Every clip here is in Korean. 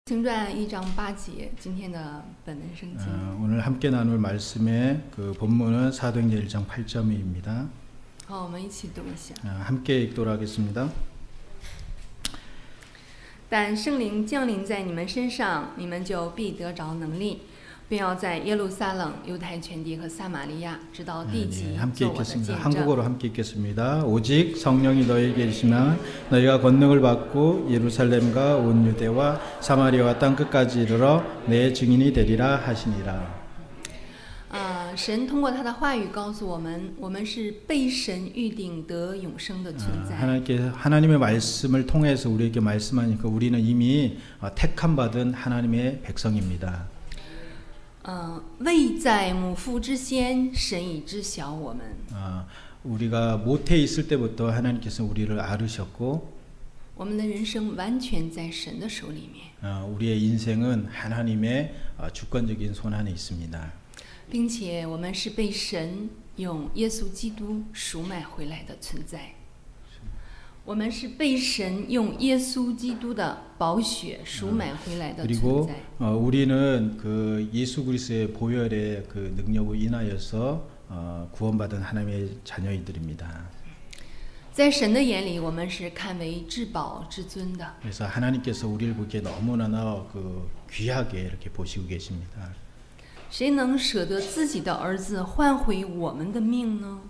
行传 1장 8节今天的本文圣经。 오늘 함께 나눌 말씀의 그 본문은 사도행전 1장 8절입니다. 好，我们一起读一下。 함께 읽도록 하겠습니다. 但圣灵降临在你们身上，你们就必得着能力，并要在耶路撒冷、犹太全地和撒玛利亚，直到地极， 함께 做我的 읽겠습니다. 见证。 한국어로 함께 읽겠습니다. 오직 성령이 너희에게 계시면 너희가 권능을 받고 예루살렘과 온 유대와 사마리아와 땅 끝까지 이르러 내 증인이 되리라 하시니라. 神通过他的话语告诉我们，我们是被神预定得永生的存在。 하나님의 말씀을 통해서 우리에게 말씀하니까 우리는 이미 택함 받은 하나님의 백성입니다. 未在母腹之先，神已知晓我们。 우리가 모태에 있을 때부터 하나님께서 우리를 알으셨고 我们的人生完全在神的手里面， 우리의 인생은 하나님의 주권적인 손 안에 있습니다. 并且我们是被神用耶稣基督赎买回来的存在。我们是被神用耶稣基督的宝血赎买回来的存 그리고 在。 우리는 그 예수 그리스도의 보혈의 그 능력으로 인하여서 구원받은 하나님의 자녀이들입니다. 在神的眼里，我们是看为至宝至尊的。 그래서 하나님께서 우리를 보기에 너무나 그 귀하게 이렇게 보시고 계십니다. 谁能舍得自己的儿子换回我们的命呢？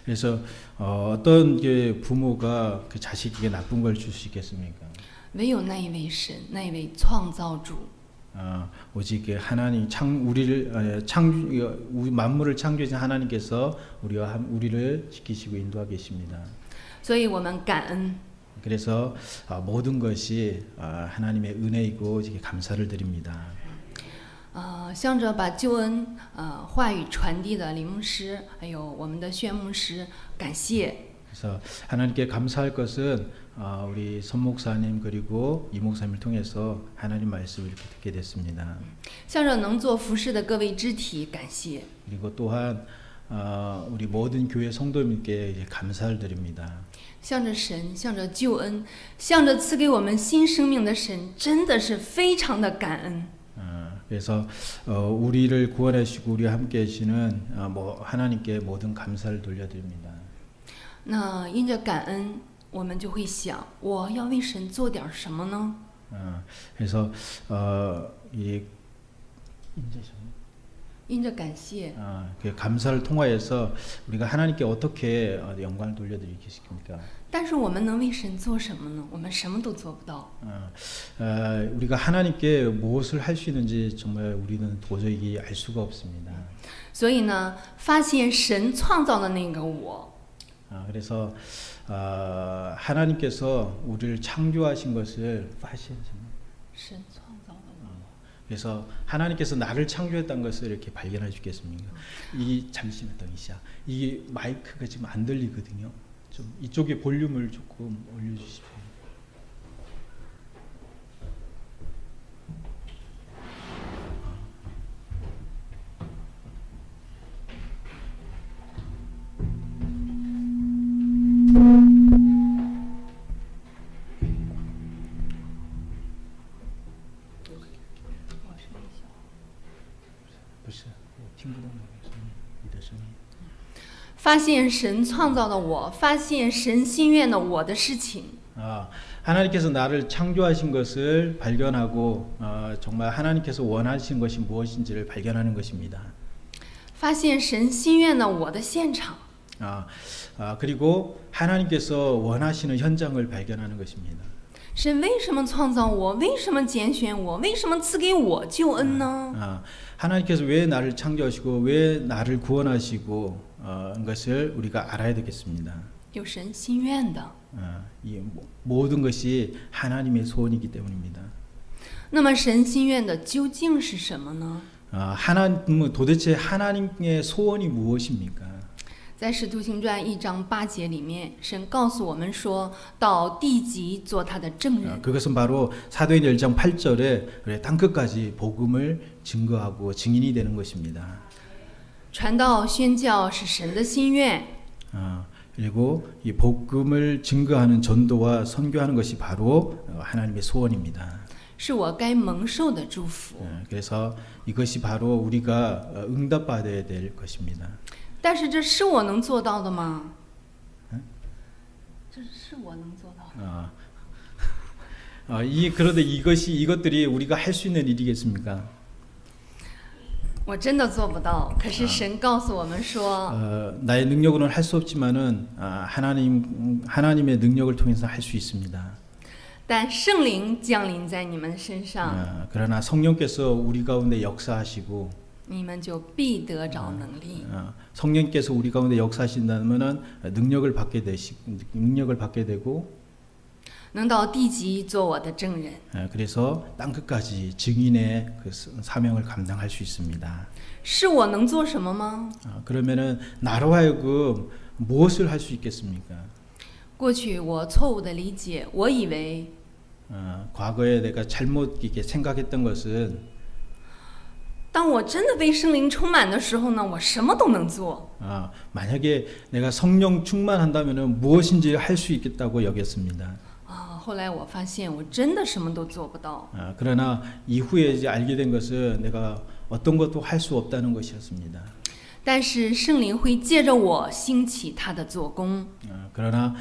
그래서 어떤 게 부모가 그 자식에게 나쁜 걸 줄 수 있겠습니까? 唯有那一位神，那一位创造主。 오직 하나님 우리를 만물을 창조하신 하나님께서 우리를 지키시고 인도하고 계십니다. 所以我们感恩。 그래서 모든 것이 하나님의 은혜이고 감사를 드립니다. 向着把救恩话语传递的林牧师，还有我们的宣牧师，感谢。 그래서 하나님께 감사할 것은 우리 선 목사님 그리고 이 목사님을 통해서 하나님 말씀을 이렇게 듣게 됐습니다. 向着能做服侍的各位肢体，感谢。 그리고 또한 우리 모든 교회 성도님께 감사를 드립니다. 向着神，向着救恩，向着赐给我们新生命的神，真的是非常的感恩。 그래서 우리를 구원하시고 우리와 함께 하시는 하나님께 모든 감사를 돌려드립니다. 那因着感恩，我们就会想，我要为神做点什么呢？ 그래서 因着感谢， 그 감사를 통하여서 우리가 하나님께 어떻게 영광을 돌려드리겠습니까? 但是我们能为神做什么呢？我们什么都做不到。 우리가 하나님께 무엇을 할 수 있는지 정말 우리는 도저히 알 수가 없습니다. 所以呢，发现神创造的那个我。 그래서 하나님께서 우리를 창조하신 것을 그래서 하나님께서 나를 창조했다는 것을 이렇게 발견해 주겠습니까? 잠시만等一下. 이 마이크가 지금 안 들리거든요. 좀 이쪽에 볼륨을 조금 올려주십시오.不是，我听不到你的声音。 发现神创造的我，发现神心愿的我的事情。 하나님께서 나를 창조하신 것을 발견하고 정말 하나님께서 원하신 것이 무엇인지를 발견하는 것입니다. 发现神心愿的我的现场。 그리고 하나님께서 원하시는 현장을 발견하는 것입니다. 神为什么创造我？为什么拣选我？为什么赐给我救恩呢？ 하나님께서 왜 나를 창조하시고 왜 나를 구원하시고 것을 우리가 알아야 되겠습니다. 有神心愿的。 이 모든 것이 하나님의 소원이기 때문입니다. 那么神心愿的究竟是什么呢？ 도대체 하나님의 소원이 무엇입니까? 在使徒行传1章8节里面，神告诉我们说，到地极做他的证人。 그것은 바로 사도행전 1장 8절에 땅 끝까지 복음을 증거하고 증인이 되는 것입니다. 传道宣教是神的心愿。 그리고 이 복음을 증거하는 전도와 선교하는 것이 바로 하나님의 소원입니다. 是我该蒙受的祝福。 그래서 이것이 바로 우리가 응답받아야 될 것입니다. 但是这是我能做到的吗？这是我能做到的。 그런데 이것들이 우리가 할 수 있는 일이겠습니까? 我真的做不到。可是神告诉我们说， 나의 능력으로는 할 수 없지만은 하나님의 능력을 통해서 할 수 있습니다. 但圣灵降临在你们身上， 그러나 성령께서 우리 가운데 역사하시고 你们就必得着能力。 성령께서 우리 가운데 역사하신다면은 능력을 받게 되고 能到地极做我的证人。 그래서 땅 끝까지 증인의 그 사명을 감당할 수 있습니다. 是我能做什么吗？ 그러면은 나로 하여금 무엇을 할 수 있겠습니까? 过去我错误的理解，我以为 과거에 내가 잘못 이렇게 생각했던 것은 当我真的被圣灵充满的时候呢，我什么都能做。 만약에 내가 성령 충만한다면은 무엇인지 할 수 있겠다고 여겼습니다. 后来我发现我真的什么都做不到。 그러나 이후에 이제 알게 된 것은 내가 어떤 것도 할 수 없다는 것이었습니다. 但是圣灵会借着我兴起他的做工。 그러나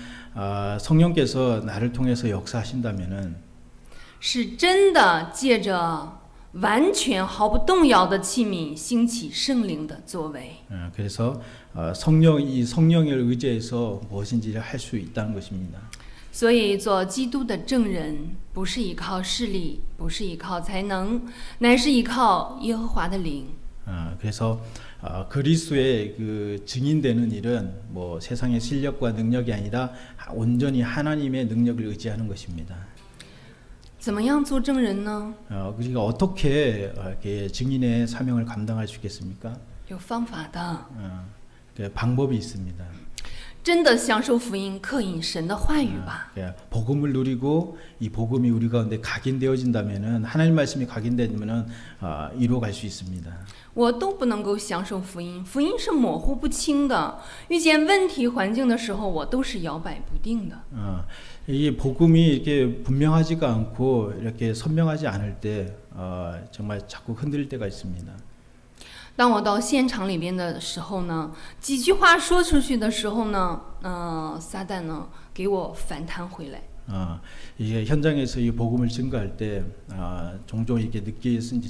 성령께서 나를 통해서 역사하신다면은 是真的借着完全毫不动摇的器皿兴起圣灵的作为。 그래서 성령을 의지해서 무엇인지 할 수 있다는 것입니다. 所以做基督的证人，不是依靠势力，不是依靠才能，乃是依靠耶和华的灵。 그래서 그리스도의 그 증인되는 일은 뭐 세상의 실력과 능력이 아니라 온전히 하나님의 능력을 의지하는 것입니다. 怎么样做证人呢？ 우리가 어떻게 이렇게 증인의 사명을 감당할 수 있겠습니까? 有方法的。 방법이 있습니다. 真的享受福音，刻印神的话语吧。 복음을 누리고 이 복음이 우리 가운데 각인되어진다면은 하나님 말씀이 각인되면은 이루어갈 수 있습니다. 我都不能够享受福音，福音是模糊不清的。遇见问题环境的时候，我都是摇摆不定的。 이 복음이 이렇게 분명하지가 않고 이렇게 선명하지 않을 때 정말 자꾸 흔들릴 때가 있습니다. 当我到现场里边的时候呢，几句话说出去的时候呢，撒旦呢给我反弹回来。 이게 현장에서 이 복음을 증거할 때 종종 이렇게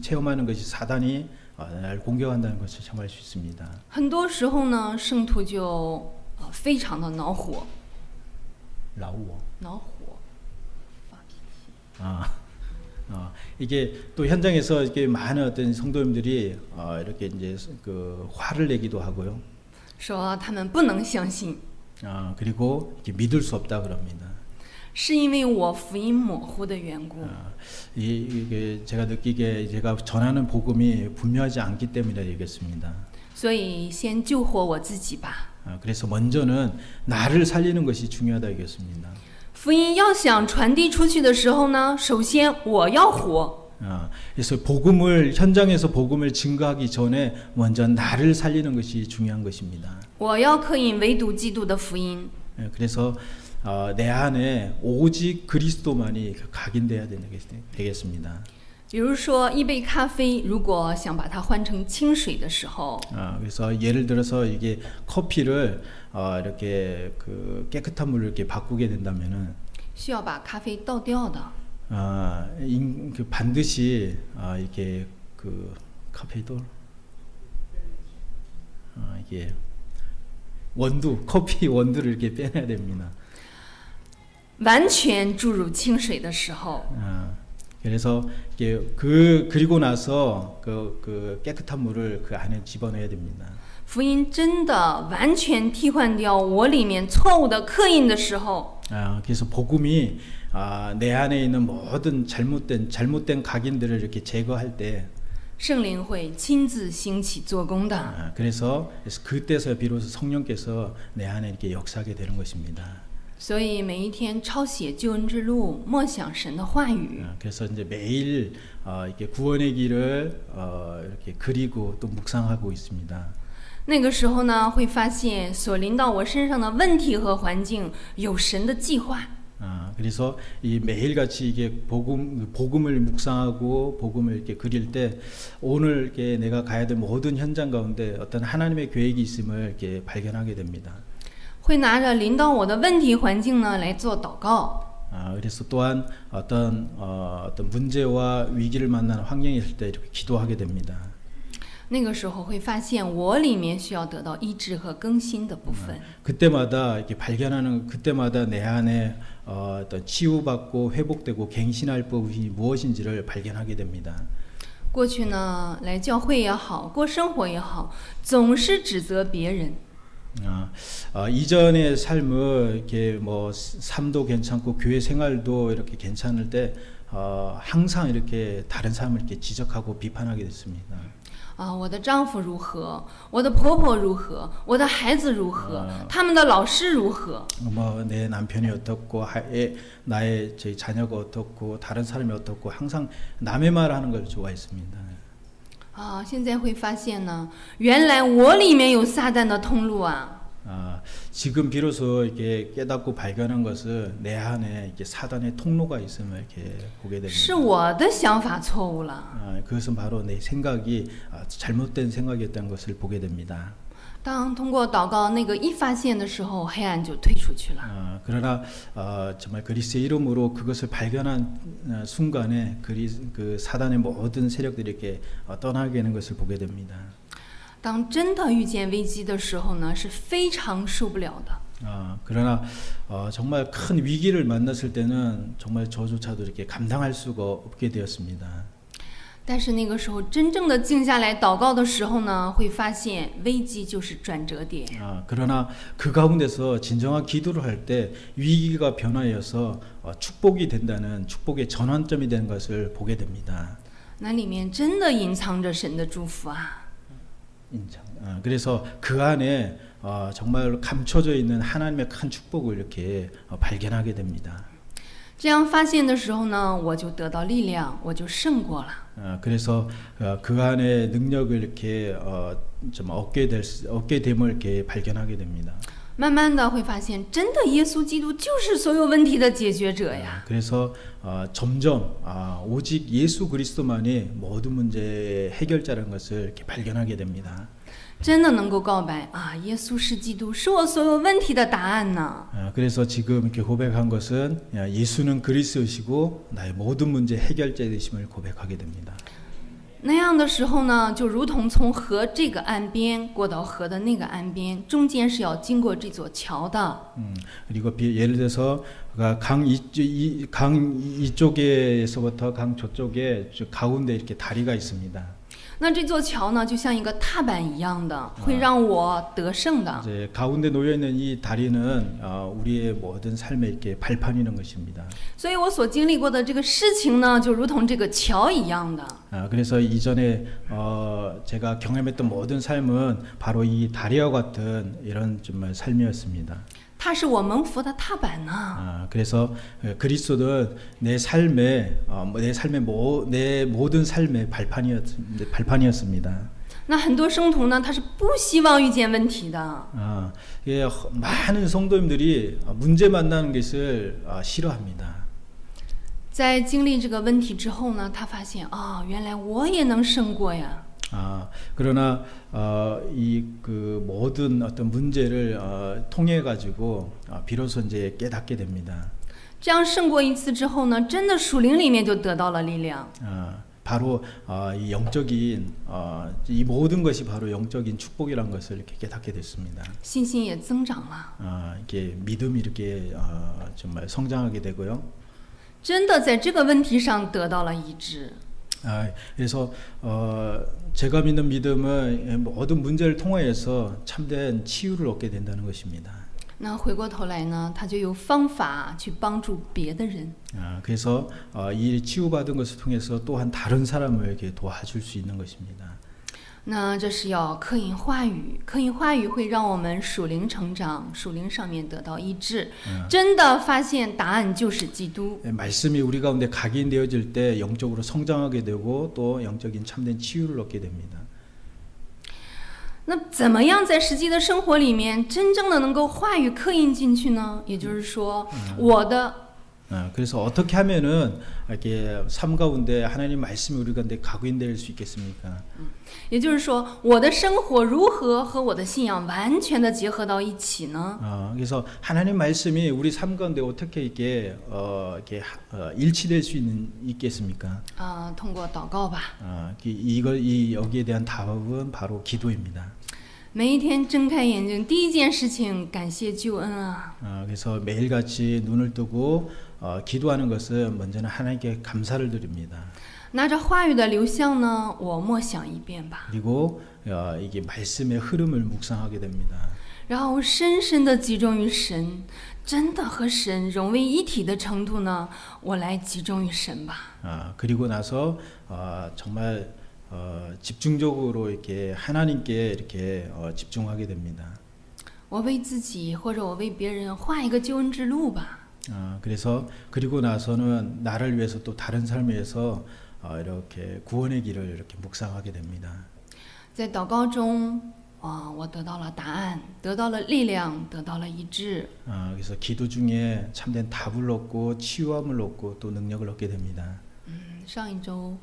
체험하는 것이 사단이 날 공격한다는 것을 참할 수 있습니다. 很多时候呢，圣徒就非常的恼火，恼火，发脾气。 이게 또 현장에서 이렇게 많은 어떤 성도님들이 이렇게 이제 그 화를 내기도 하고요. 说他们不能相信， 그리고 이렇게 믿을 수 없다 그럽니다. 是因为我福音模糊的缘故。 이게 제가 느끼기에 제가 전하는 복음이 분명하지 않기 때문이라 얘기했습니다. 所以先救活我自己吧。 그래서 먼저는 나를 살리는 것이 중요하다 얘기했습니다. 福音要想传递出去的时候呢，首先我要活。 그래서 현장에서 복음을 증거하기 전에 먼저 나를 살리는 것이 중요한 것입니다. 我要刻印唯独基督的福音。 그래서 내 안에 오직 그리스도만이 각인돼야 되겠습니다. 比如说一杯咖啡，如果想把它换成清水的时候， 그래서 예를 들어서 이게 커피를 이렇게 그 깨끗한 물을 이렇게 바꾸게 된다면은 需要把咖啡倒掉的。 그 반드시 이렇게 그 카페도 이게 커피 원두를 이렇게 빼내야 됩니다. 完全注入清水的时候， 그래서 이게 그리고 나서 그 깨끗한 물을 그 안에 집어넣어야 됩니다. 福音真的完全替换掉我里面错误的刻印的时候， 그래서 복음이 내 안에 있는 모든 잘못된 각인들을 이렇게 제거할 때 圣灵会亲自兴起做工的。 그래서 그때서 비로소 성령께서 내 안에 이렇게 역사하게 되는 것입니다. 所以每一天抄写救恩之路，默想神的话语。 그래서 이제 매일 이렇게 구원의 길을 이렇게 그리고 또 묵상하고 있습니다. 那个时候呢，会发现所临到我身上的问题和环境有神的计划。 그래서 이 매일같이 이게 복음을 묵상하고 복음을 이렇게 그릴 때 오늘 이렇게 내가 가야 될 모든 현장 가운데 어떤 하나님의 계획이 있음을 이렇게 발견하게 됩니다. 会拿着临到我的问题环境呢来做祷告。 그래서 또한 어떤 문제와 위기를 만나는 환경이 있을 때 이렇게 기도하게 됩니다. 那个时候会发现我里面需要得到医治和更新的部分。 그때마다 이렇게 발견하는 그때마다 내 안에 어떤 치유받고 회복되고 갱신할 법이 무엇인지를 발견하게 됩니다. 过去呢，来教会也好，过生活也好，总是指责别人。 이전의 삶을 이렇게 뭐 삶도 괜찮고 교회 생활도 이렇게 괜찮을 때 항상 이렇게 다른 사람을 이렇게 지적하고 비판하게 됐습니다. 我的丈夫如何，我的婆婆如何，我的孩子如何，他们的老师如何。 뭐 내 남편이 어떻고 나의 저희 자녀가 어떻고 다른 사람이 어떻고 항상 남의 말하는 걸 좋아했습니다. 现在会发现呢，原来我里面有撒旦的通路啊。 지금 비로소 이렇게 깨닫고 발견한 것은 내 안에 이렇게 사단의 통로가 있음을 이렇게 보게 됩니다. 是我的想法错误了。 그것은 바로 내 생각이 잘못된 생각이었다는 것을 보게 됩니다. 当通过祷告那个一发现的时候，黑暗就退出去了。 그러나 정말 그리스도의 이름으로 그것을 발견한 순간에 그 사단의 모든 세력들이 이렇게 떠나게 되는 것을 보게 됩니다. 当真的遇见危机的时候呢，是非常受不了的。 그러나 정말 큰 위기를 만났을 때는 정말 저조차도 이렇게 감당할 수가 없게 되었습니다. 但是那个时候真正的静下来祷告的时候呢，会发现危机就是转折点。 그러나 그 가운데서 진정한 기도를 할 때 위기가 변화해서 축복이 된다는 축복의 전환점이 되는 것을 보게 됩니다. 那里面真的隐藏着神的祝福啊。 그래서 그 안에 정말 감춰져 있는 하나님의 큰 축복을 이렇게 발견하게 됩니다. 这样发现的时候呢，我就得到力量，我就胜过了。 그래서 그 안에 능력을 이렇게 좀 얻게 됨을 이렇게 발견하게 됩니다. 慢慢的会发现，真的耶稣基督就是所有问题的解决者呀。 그래서 점점 오직 예수 그리스도만이 모든 문제의 해결자라는 것을 이렇게 발견하게 됩니다. 真的能够告白啊，耶稣是基督，是我所有问题的答案呢。 그래서 지금 이렇게 고백한 것은 예수는 그리스도시고 나의 모든 문제 해결자 되심을 고백하게 됩니다. 那样的时候呢，就如同从河这个岸边过到河的那个岸边，中间是要经过这座桥的。 그리고 예를 들어서 강 이쪽에서부터 강 저쪽에 가운데 이렇게 다리가 있습니다. 那这座桥呢，就像一个踏板一样的，会让我得胜的。 이제 가운데 놓여 있는 이 다리는 우리의 모든 삶에 이렇게 발판이는 것입니다. 所以我所经历过的这个事情呢，就如同这个桥一样的。 그래서 이전에 제가 경험했던 모든 삶은 바로 이 다리와 같은 이런 정말 삶이었습니다. 它是我蒙福的踏板呢。 그래서 그리스도는 내 모든 삶의 발판이었습니다. 那很多圣徒呢，他是不希望遇见问题的。 많은 성도님들이 문제 만나는 것을 싫어합니다. 在经历这个问题之后呢，他发现原来我也能胜过呀。 그러나 이 그 모든 어떤 문제를 통해 가지고 비로소 이제 깨닫게 됩니다. 这样胜过一次之后呢，真的属灵里面就得到了力量。 바로 이 영적인 이 모든 것이 바로 영적인 축복이라는 것을 이렇게 깨닫게 됐습니다. 信心也增长了。 이렇게 믿음이 이렇게 정말 성장하게 되고요. 真的在这个问题上得到了医治。 그래서 제가 믿는 믿음은 모든 문제를 통하여서 참된 치유를 얻게 된다는 것입니다. 那回过头来呢，他就有方法去帮助别的人。 그래서 이 치유받은 것을 통해서 또한 다른 사람을 이렇게 도와줄 수 있는 것입니다. 那这是要刻印话语，刻印话语会让我们属灵成长，属灵上面得到医治。真的发现答案就是基督。 말씀이 우리 가운데 각인되어질 때 영적으로 성장하게 되고 또 영적인 참된 치유를 얻게 됩니다. 那怎么样在实际的生活里面真正的能够话语刻印进去呢？也就是说，我的 그래서 어떻게 하면은 이렇게 삶 가운데 하나님 말씀이 우리 가운데 각인될 수 있겠습니까? 也就是说，我的生活如何和我的信仰完全的结合到一起呢？ 그래서 하나님 말씀이 우리 삶 가운데 어떻게 이렇게 일치될 수 있겠습니까? 通过祷告吧。 여기에 대한 답은 바로 기도입니다. 每一天睁开眼睛，第一件事情感谢救恩啊！ 그래서 매일같이 눈을 뜨고 기도하는 것은 먼저는 하나님께 감사를 드립니다. 拿着话语的流向呢，我默想一遍吧。 그리고 이게 말씀의 흐름을 묵상하게 됩니다. 然后深深的集中于神，真的和神融为一体的程度呢，我来集中于神吧。 그리고 나서 정말 집중적으로 이렇게 하나님께 이렇게 집중하게 됩니다. 我为自己或者我为别人画一个救恩之路吧。 그래서 그리고 나서는 나를 위해서 또 다른 삶을 위해서 이렇게 구원의 길을 이렇게 묵상하게 됩니다. 在祷告中，我得到了答案，得到了力量，得到了医治。 그래서 기도 중에 참된 답을 얻고 치유함을 얻고 또 능력을 얻게 됩니다. 上一周，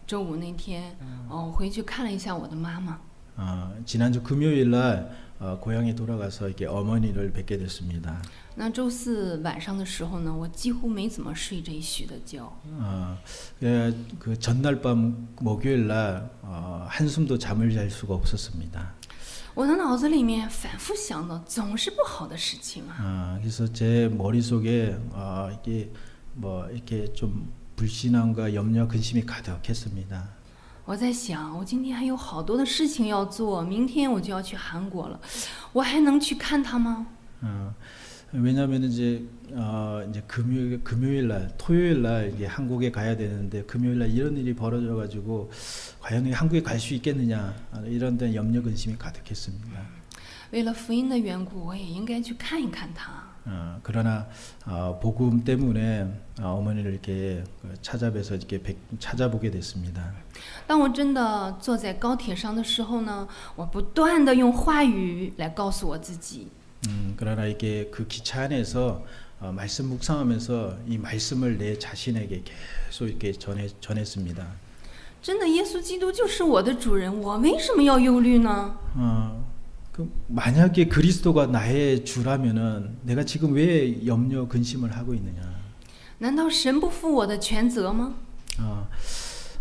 周五那天，我回去看了一下我的妈妈。 지난주 금요일 날 고향에 돌아가서 이렇게 어머니를 뵙게 됐습니다. 那周四晚上的时候呢，我几乎没怎么睡这一宿的觉。 그 전날 밤 목요일 날 한숨도 잠을 잘 수가 없었습니다. 我的脑子里面反复想的总是不好的事情啊。 그래서 제 머릿속에 이게 뭐 이렇게 좀 불신앙과 염려, 근심이 가득했습니다. 我在想，我今天还有好多的事情要做，明天我就要去韩国了，我还能去看他吗？ 왜냐하면 이제 금요일 날, 토요일 날 이게 한국에 가야 되는데 금요일 날 이런 일이 벌어져 가지고 과연 한국에 갈 수 있겠느냐 이런 데 염려 근심이 가득했습니다. 为了福音的缘故，我也应该去看一看他。 그러나 복음 때문에 어머니를 이렇게 찾아뵈서 이렇게 찾아보게 됐습니다. 当我真的坐在高铁上的时候呢，我不断的用话语来告诉我自己。 그러나 이게 그 기차 안에서 말씀 묵상하면서 이 말씀을 내 자신에게 계속 이렇게 전했습니다. 真的，耶稣基督就是我的主人，我为什么要忧虑呢？ 만약에 그리스도가 나의 주라면은 내가 지금 왜 염려 근심을 하고 있느냐? 难道神不负我的全责吗？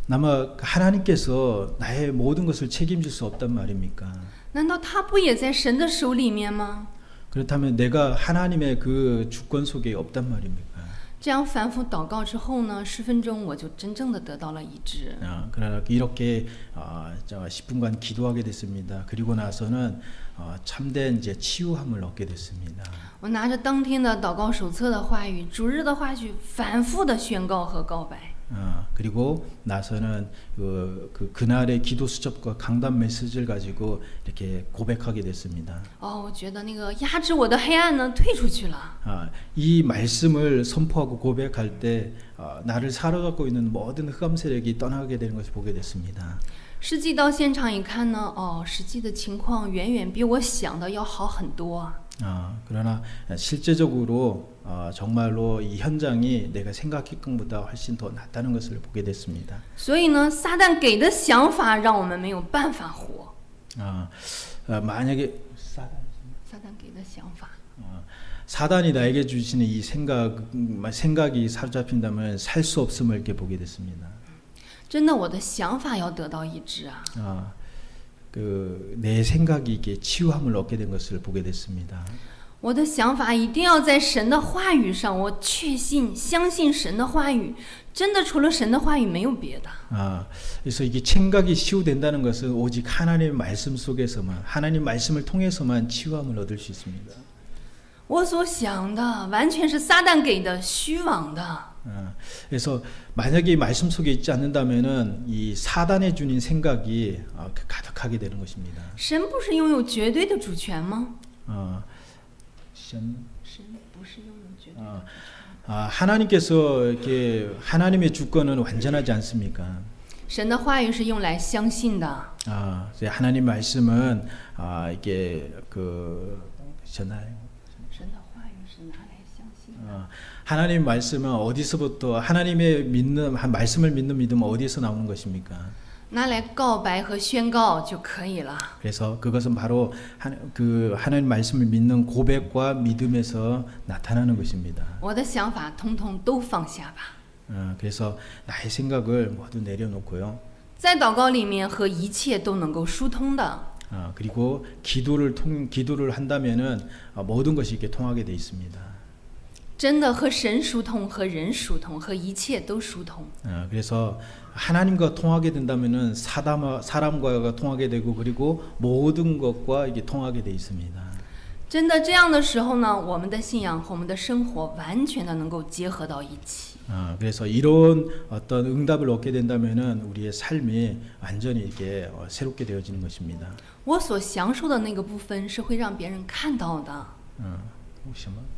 아마 하나님께서 나의 모든 것을 책임질 수 없단 말입니까? 难道他不也在神的手里面吗？ 그렇다면 내가 하나님의 그 주권 속에 없단 말입니까? 这样反复祷告之后呢，10分钟我就真正的得到了医治。 그러나 이렇게 10분간 기도하게 됐습니다. 그리고 나서는 참된 이제 치유함을 얻게 됐습니다. 我拿着当天的祷告手册的话语，主日的话语，反复的宣告和告白。 그리고 나서는 그날의 기도 수첩과 강단 메시지를 가지고 이렇게 고백하게 됐습니다. 我觉得那个压制我的黑暗呢退出去了。 이 말씀을 선포하고 고백할 때 나를 사로잡고 있는 모든 흑암 세력이 떠나게 되는 것을 보게 됐습니다. 实际到现场一看呢，实际的情况远远比我想的要好很多。 그러나 실제적으로 정말로 이 현장이 내가 생각했던 것보다 훨씬 더 낫다는 것을 보게 됐습니다. 所以呢，撒旦给的想法让我们没有办法活。 만약에 撒旦给的想法。 사단이 나에게 주시는 이 생각이 사로잡힌다면 살 수 없음을 이렇게 보게 됐습니다. 真的，我的想法要得到医治啊！ 내 생각이 이게 치유함을 얻게 된 것을 보게 됐습니다. 我的想法一定要在神的话语上，我确信、相信神的话语，真的除了神的话语没有别的。 그래서 이게 생각이 치유된다는 것은 오직 하나님의 말씀 속에서만, 하나님 말씀을 통해서만 치유함을 얻을 수 있습니다. 我所想的完全是撒旦给的、虚妄的。 그래서 만약에 이 말씀 속에 있지 않는다면은 이 사단의 주는 생각이 가득하게 되는 것입니다. 神不是拥有绝对的主权吗？ 神不是拥有绝对的。 하나님께서 이렇게 하나님의 주권은 완전하지 않습니까? 神的话语是用来相信的。 하나님 말씀은 이게 神的话语是 하나님 말씀은 어디서부터 하나님의 믿는 말씀을 믿는 믿음은 어디서 나오는 것입니까? 拿来告白和宣告就可以了。 그래서 그것은 바로 하나님 말씀을 믿는 고백과 믿음에서 나타나는 것입니다. 我的想法统统都放下吧。 그래서 나의 생각을 모두 내려놓고요. 在祷告里面和一切都能够疏通的。 그리고 기도를 한다면은 모든 것이 이렇게 통하게 돼 있습니다. 真的和神疏通，和人疏通，和一切都疏通。 그래서 하나님과 통하게 된다면은 사람과 통하게 되고 그리고 모든 것과 이게 통하게 돼 있습니다. 真的这样的时候呢，我们的信仰和我们的生活完全的能够结合到一起。 그래서 이런 어떤 응답을 얻게 된다면은 우리의 삶이 완전히 이렇게 새롭게 되어지는 것입니다. 我所享受的那个部分是会让别人看到的。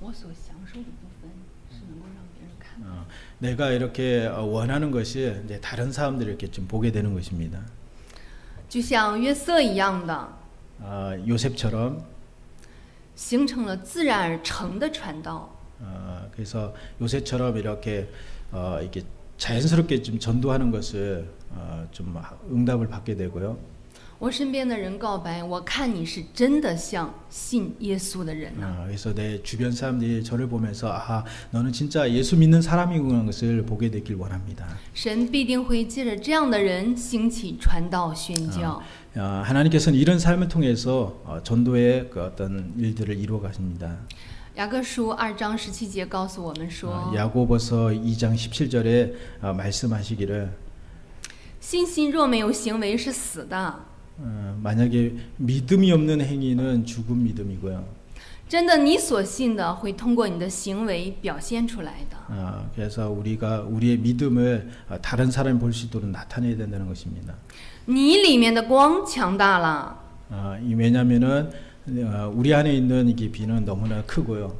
我所享受的部分是能够让别人看到。 내가 이렇게 원하는 것이 이제 다른 사람들이 이렇게 좀 보게 되는 것입니다. 就像约瑟一样的， 요셉처럼 形成了自然而成的传道。 그래서 요셉처럼 이렇게 자연스럽게 좀 전도하는 것을 좀 응답을 받게 되고요. 我身边的人告白，我看你是真的像信耶稣的人啊。 그래서 내 주변 사람들이 저를 보면서 너는 진짜 예수 믿는 사람이구나 것을 보게 되길 원합니다. 神必定会借着这样的人兴起传道宣教。 하나님께서는 이런 삶을 통해서 전도의 그 어떤 일들을 이루어 가십니다. 雅各书2章17节告诉我们说， 야고보서 2장 17절에 말씀하시기를 信心若没有行为是死的。 만약에 믿음이 없는 행위는 죽은 믿음이고요. 真的，你所信的会通过你的行为表现出来的。 그래서 우리가 우리의 믿음을 다른 사람이 볼 수 있도록 나타내야 된다는 것입니다. 你里面的光强大了。 왜냐하면은 우리 안에 있는 이 빛은 너무나 크고요.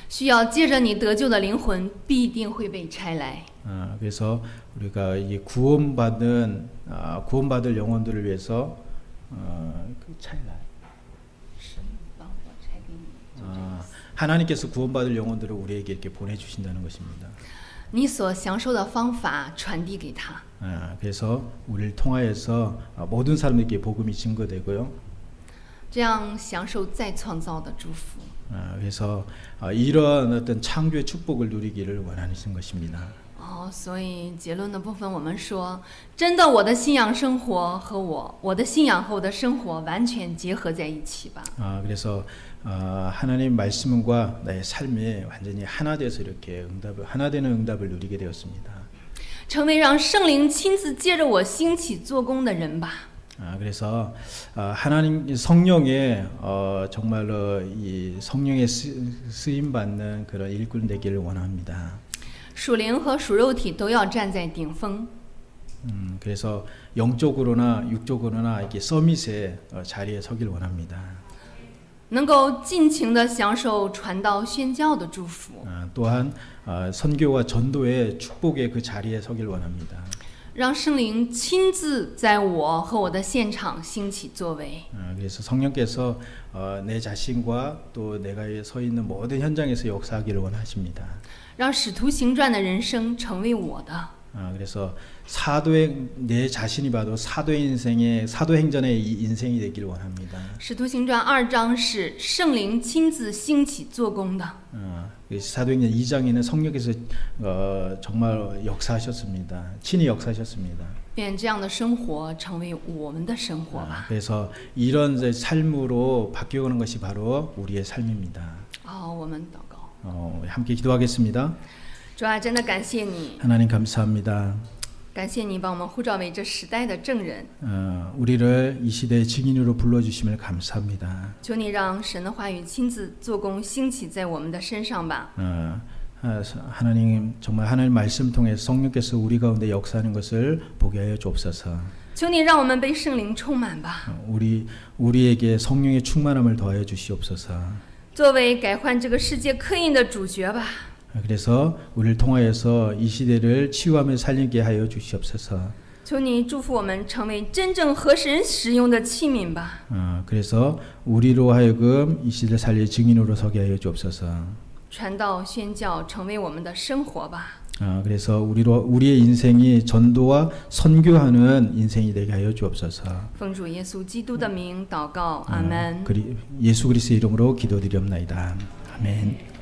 需要借着你得救的灵魂必定会被拆来。 그래서 우리가 이 구원받을 영혼들을 위해서 하나님께서 구원받을 영혼들을 우리에게 이렇게 보내주신다는 것입니다. 你所享受的方法传递给他。 그래서 우리를 통하여서 모든 사람들에게 복음이 증거되고요. 这样享受再创造的祝福。 그래서 이런 어떤 창조의 축복을 누리기를 원하는 것입니다. 所以结论的部分我们说，真的，我的信仰生活和我的信仰和我的生活完全结合在一起吧。 그래서 하나님 말씀과 나의 삶이 완전히 하나 돼서 이렇게 하나 되는 응답을 누리게 되었습니다. 成为让圣灵亲自借着我兴起做工的人吧。 그래서 하나님 성령의 정말로 이 성령의 쓰임 받는 그런 일꾼 되기를 원합니다. 属灵和属肉体都要站在顶峰。 그래서 영적으로나 육적으로나 이렇게 서밋의 자리에 서길 원합니다. 能够尽情地享受传道宣教的祝福。 또한 선교와 전도의 축복의 그 자리에 서길 원합니다. 让圣灵亲自在我和我的现场兴起作为。 그래서 성령께서 내 자신과 또 내가 서 있는 모든 현장에서 역사하기를 원하십니다. 让使徒行传的人生成为我的。 그래서 내 자신이 봐도 사도행전의 이 인생이 되길 원합니다. 使徒行传2章是圣灵亲自兴起做工的。 사도행전 2장에는 성령께서 정말 역사하셨습니다. 친히 역사하셨습니다. 愿这样的生活成为我们的生活吧。 그래서 이런 삶으로 바뀌어가는 것이 바로 우리의 삶입니다. 我们祷告。 함께 기도하겠습니다. 主啊，真的感谢你， 하나님 감사합니다. 感谢你把我们呼召为这时代的证人。 우리를 이 시대의 증인으로 불러주심을 감사합니다. 求你让神的话语亲自做工兴起在我们的身上吧。 하나님 정말 하나님 말씀 통해 성령께서 우리 가운데 역사하는 것을 보게 하여 주옵소서. 求你让我们被圣灵充满吧。 우리에게 성령의 충만함을 더하여 주시옵소서. 作为改换这个世界刻印的主角吧。 그래서 우리를 통하여서 이 시대를 치유하며 살리게 하여 주시옵소서. 求你祝福我们成为真正合神使用的器皿吧。 그래서 우리로 하여금 이 시대를 살릴 증인으로 서게 하여 주옵소서. 传道宣教成为我们的生活吧。 그래서 우리의 인생이 전도와 선교하는 인생이 되게 하여 주옵소서. 奉主耶稣基督的名祷告，阿门。 예수 그리스도의 이름으로 기도드리옵나이다. 아멘.